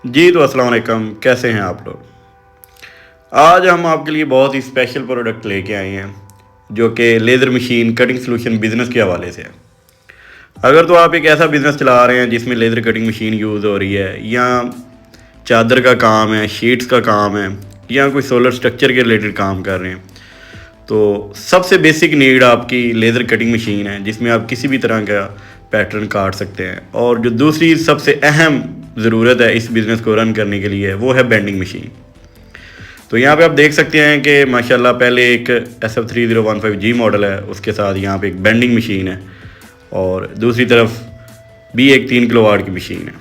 जी तो अस्सलाम वालेकुम, कैसे हैं आप लोग। आज हम आपके लिए बहुत ही स्पेशल प्रोडक्ट लेके आए हैं जो कि laser machine cutting solution business के हवाले से है। अगर तो आप एक ऐसा बिज़नेस चला रहे हैं जिसमें लेज़र कटिंग मशीन यूज़ हो रही है, या चादर का काम है, शीट्स का काम है, या कोई सोलर स्ट्रक्चर के रिलेटेड काम कर रहे हैं, तो सबसे बेसिक नीड आपकी लेज़र कटिंग मशीन है जिसमें आप किसी भी तरह का पैटर्न काट सकते हैं। और जो दूसरी सबसे अहम ज़रूरत है इस बिज़नेस को रन करने के लिए वो है बेंडिंग मशीन। तो यहाँ पे आप देख सकते हैं कि माशाल्लाह पहले एक SF3015G मॉडल है, उसके साथ यहाँ पे एक बेंडिंग मशीन है और दूसरी तरफ भी एक 3 किलोवाट की मशीन है।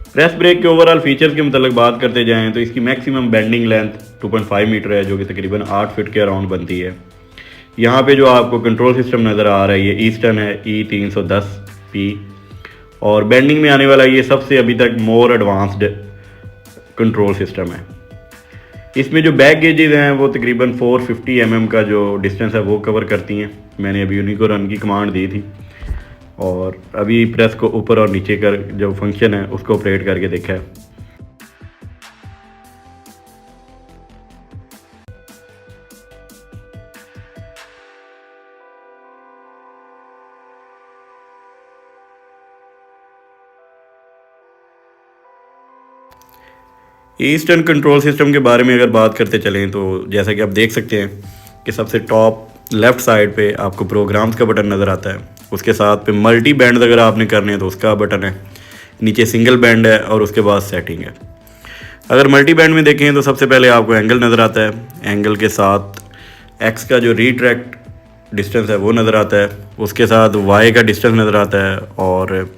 प्रेस ब्रेक के ओवरऑल फीचर्स के मतलब बात करते जाएं तो इसकी मैक्सिमम बेंडिंग लेंथ 2.5 मीटर है जो कि तकरीबन 8 फीट के अराउंड बनती है। यहाँ पे जो आपको कंट्रोल सिस्टम नज़र आ रहा है ये ईस्टर्न है E310P, और बेंडिंग में आने वाला ये सबसे अभी तक मोर एडवांस्ड कंट्रोल सिस्टम है। इसमें जो बैक गेजेस हैं वो तकरीबन 450 mm का जो डिस्टेंस है वो कवर करती हैं। मैंने अभी उन्हीं को रन की कमांड दी थी और अभी प्रेस को ऊपर और नीचे कर जो फंक्शन है उसको ऑपरेट करके देखा है। ईस्टर्न कंट्रोल सिस्टम के बारे में अगर बात करते चलें तो जैसा कि आप देख सकते हैं कि सबसे टॉप लेफ़्ट साइड पे आपको प्रोग्राम्स का बटन नज़र आता है, उसके साथ पे मल्टी बैंड अगर आपने करने हैं तो उसका बटन है, नीचे सिंगल बैंड है और उसके बाद सेटिंग है। अगर मल्टी बैंड में देखें तो सबसे पहले आपको एंगल नज़र आता है, एंगल के साथ एक्स का जो रिट्रैक्ट डिस्टेंस है वो नज़र आता है, उसके साथ वाई का डिस्टेंस नज़र आता है, और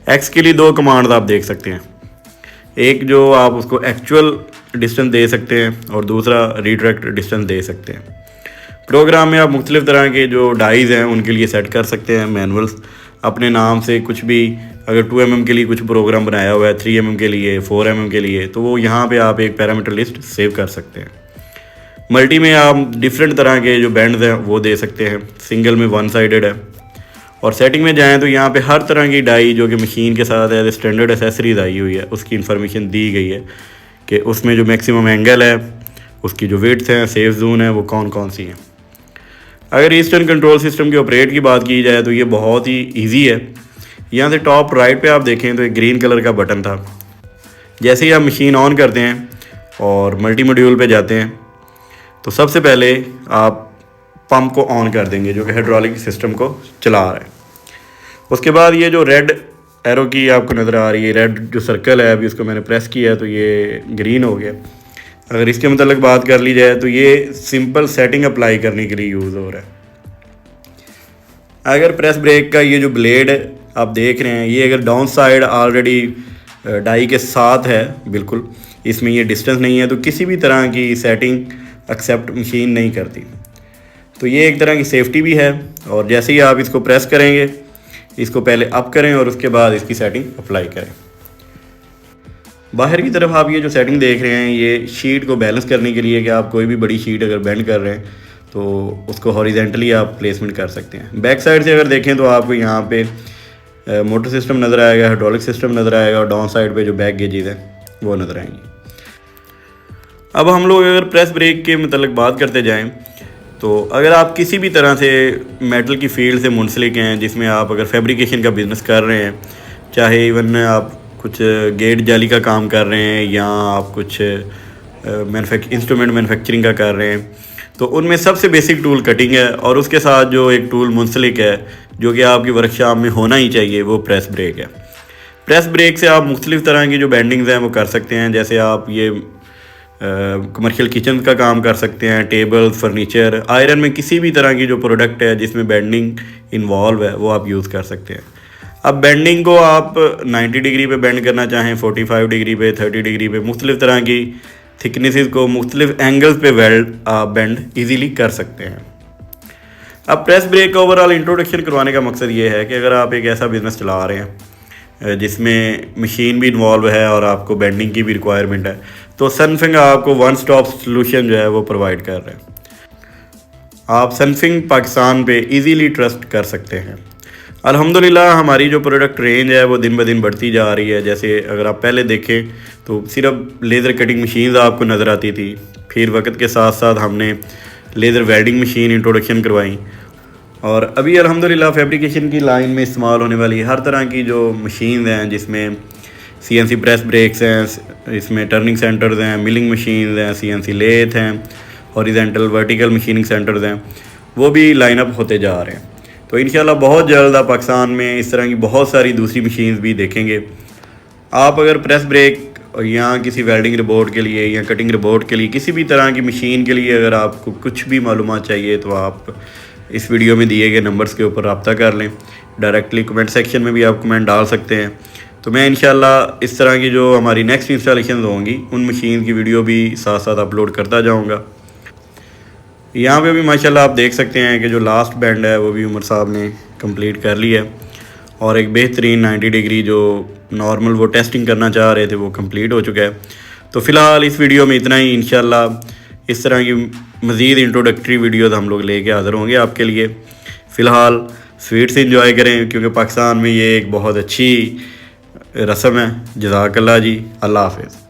एक्स के लिए 2 कमांड आप देख सकते हैं, एक जो आप उसको एक्चुअल डिस्टेंस दे सकते हैं और दूसरा रिट्रैक्ट डिस्टेंस दे सकते हैं। प्रोग्राम में आप मुख्तलिफ़ तरह के जो डाइज़ हैं उनके लिए सेट कर सकते हैं मैनुअल्स अपने नाम से, कुछ भी अगर 2 mm के लिए कुछ प्रोग्राम बनाया हुआ है, 3 mm के लिए, 4 mm के लिए, तो वो यहाँ पे आप एक पैरामीटर लिस्ट सेव कर सकते हैं। मल्टी में आप डिफरेंट तरह के जो बैंड्स हैं वो दे सकते हैं, सिंगल में 1 साइडेड है। और सेटिंग में जाएं तो यहाँ पे हर तरह की डाई जो कि मशीन के साथ एज स्टैंडर्ड एसेसरीज आई हुई है उसकी इन्फॉर्मेशन दी गई है कि उसमें जो मैक्सिमम एंगल है, उसकी जो विड्थ है, सेफ जोन है, वो कौन कौन सी हैं। अगर ईस्टर्न कंट्रोल सिस्टम के ऑपरेट की बात की जाए तो ये बहुत ही ईजी है। यहाँ से टॉप राइट पे आप देखें तो एक ग्रीन कलर का बटन था, जैसे ही आप मशीन ऑन करते हैं और मल्टी मॉड्यूल पे जाते हैं तो सबसे पहले आप पंप को ऑन कर देंगे जो कि हाइड्रोलिक सिस्टम को चला रहा है। उसके बाद ये जो रेड एरो की आपको नज़र आ रही है, रेड जो सर्कल है, अभी उसको मैंने प्रेस किया है तो ये ग्रीन हो गया। अगर इसके मतलब बात कर ली जाए तो ये सिंपल सेटिंग अप्लाई करने के लिए यूज़ हो रहा है। अगर प्रेस ब्रेक का ये जो ब्लेड आप देख रहे हैं ये अगर डाउन साइड ऑलरेडी डाई के साथ है, बिल्कुल इसमें ये डिस्टेंस नहीं है, तो किसी भी तरह की सेटिंग एक्सेप्ट मशीन नहीं करती। तो ये एक तरह की सेफ्टी भी है। और जैसे ही आप इसको प्रेस करेंगे, इसको पहले अप करें और उसके बाद इसकी सेटिंग अप्लाई करें। बाहर की तरफ आप ये जो सेटिंग देख रहे हैं ये शीट को बैलेंस करने के लिए कि आप कोई भी बड़ी शीट अगर बेंड कर रहे हैं तो उसको हॉरिजेंटली आप प्लेसमेंट कर सकते हैं। बैक साइड से अगर देखें तो आपको यहाँ पे मोटर सिस्टम नज़र आएगा, हाइड्रोलिक सिस्टम नज़र आएगा, और डाउन साइड पे जो बैक गेजेस हैं वो नज़र आएंगी। अब हम लोग अगर प्रेस ब्रेक के मतलब बात करते जाएँ तो अगर आप किसी भी तरह से मेटल की फील्ड से मुंसलिक हैं, जिसमें आप अगर फैब्रिकेशन का बिज़नेस कर रहे हैं, चाहे इवन आप कुछ गेट जाली का काम कर रहे हैं या आप कुछ इंस्ट्रूमेंट मैन्युफैक्चरिंग का कर रहे हैं, तो उनमें सबसे बेसिक टूल कटिंग है और उसके साथ जो एक टूल मुंसलिक है जो कि आपकी वर्कशॉप में होना ही चाहिए वो प्रेस ब्रेक है। प्रेस ब्रेक से आप मुख्तलिफ़ तरह की जो बेंडिंग्स हैं वो कर सकते हैं। जैसे आप ये कमर्शियल किचन का काम कर सकते हैं, टेबल, फर्नीचर, आयरन में किसी भी तरह की जो प्रोडक्ट है जिसमें बेंडिंग इन्वॉल्व है वो आप यूज़ कर सकते हैं। अब बेंडिंग को आप 90 डिग्री पे बेंड करना चाहें, 45 डिग्री पे, 30 डिग्री पे, मुख्तलिफ़ तरह की थिकनेसेस को मुख्तलिफ एंगल्स पे बेंड ईजीली कर सकते हैं। अब प्रेस ब्रेक का ओवरऑल इंट्रोडक्शन करवाने का मकसद ये है कि अगर आप एक ऐसा बिज़नेस चला रहे हैं जिसमें मशीन भी इन्वॉल्व है और आपको बेंडिंग की भी रिक्वायरमेंट है, तो सनफिंग आपको वन स्टॉप सॉल्यूशन जो है वो प्रोवाइड कर रहे हैं। आप सनफिंग पाकिस्तान पे इजीली ट्रस्ट कर सकते हैं। अल्हम्दुलिल्लाह हमारी जो प्रोडक्ट रेंज है वो दिन ब दिन बढ़ती जा रही है। जैसे अगर आप पहले देखें तो सिर्फ लेज़र कटिंग मशीन्स आपको नज़र आती थी, फिर वक्त के साथ साथ हमने लेज़र वेल्डिंग मशीन इंट्रोडक्शन करवाई, और अभी अल्हम्दुलिल्लाह फैब्रिकेशन की लाइन में इस्तेमाल होने वाली हर तरह की जो मशीन हैं, जिसमें CNC प्रेस ब्रेक्स हैं, इसमें टर्निंग सेंटर्स हैं, मिलिंग मशीन हैं, CNC लेथ हैं, हॉरिजेंटल वर्टिकल मशीनिंग सेंटर्स हैं, वो भी लाइन अप होते जा रहे हैं। तो इंशाल्लाह बहुत जल्द आप पाकिस्तान में इस तरह की बहुत सारी दूसरी मशीन्स भी देखेंगे। आप अगर प्रेस ब्रेक या किसी वेल्डिंग रोबोट के लिए या कटिंग रोबोट के लिए किसी भी तरह की मशीन के लिए अगर आपको कुछ भी मालूमात चाहिए तो आप इस वीडियो में दिए गए नंबर्स के ऊपर रब्ता कर लें। डायरेक्टली कमेंट सेक्शन में भी आप कमेंट डाल सकते हैं। तो मैं इंशाल्लाह इस तरह की जो हमारी नेक्स्ट इंस्टॉलेशन होंगी उन मशीन की वीडियो भी साथ साथ अपलोड करता जाऊँगा। यहाँ पे भी माशाल्लाह आप देख सकते हैं कि जो लास्ट बैंड है वो भी उमर साहब ने कंप्लीट कर लिया है, और एक बेहतरीन 90 डिग्री जो नॉर्मल वो टेस्टिंग करना चाह रहे थे वो कंप्लीट हो चुका है। तो फ़िलहाल इस वीडियो में इतना ही। इंशाल्लाह इस तरह की मज़ीद इंट्रोडक्टरी वीडियोज़ हम लोग लेके हाज़िर होंगे आपके लिए। फ़िलहाल स्वीट्स इंजॉय करें, क्योंकि पाकिस्तान में ये एक बहुत अच्छी रस्म है। जज़ाकल्लाह जी, अल्लाह हाफ़िज़।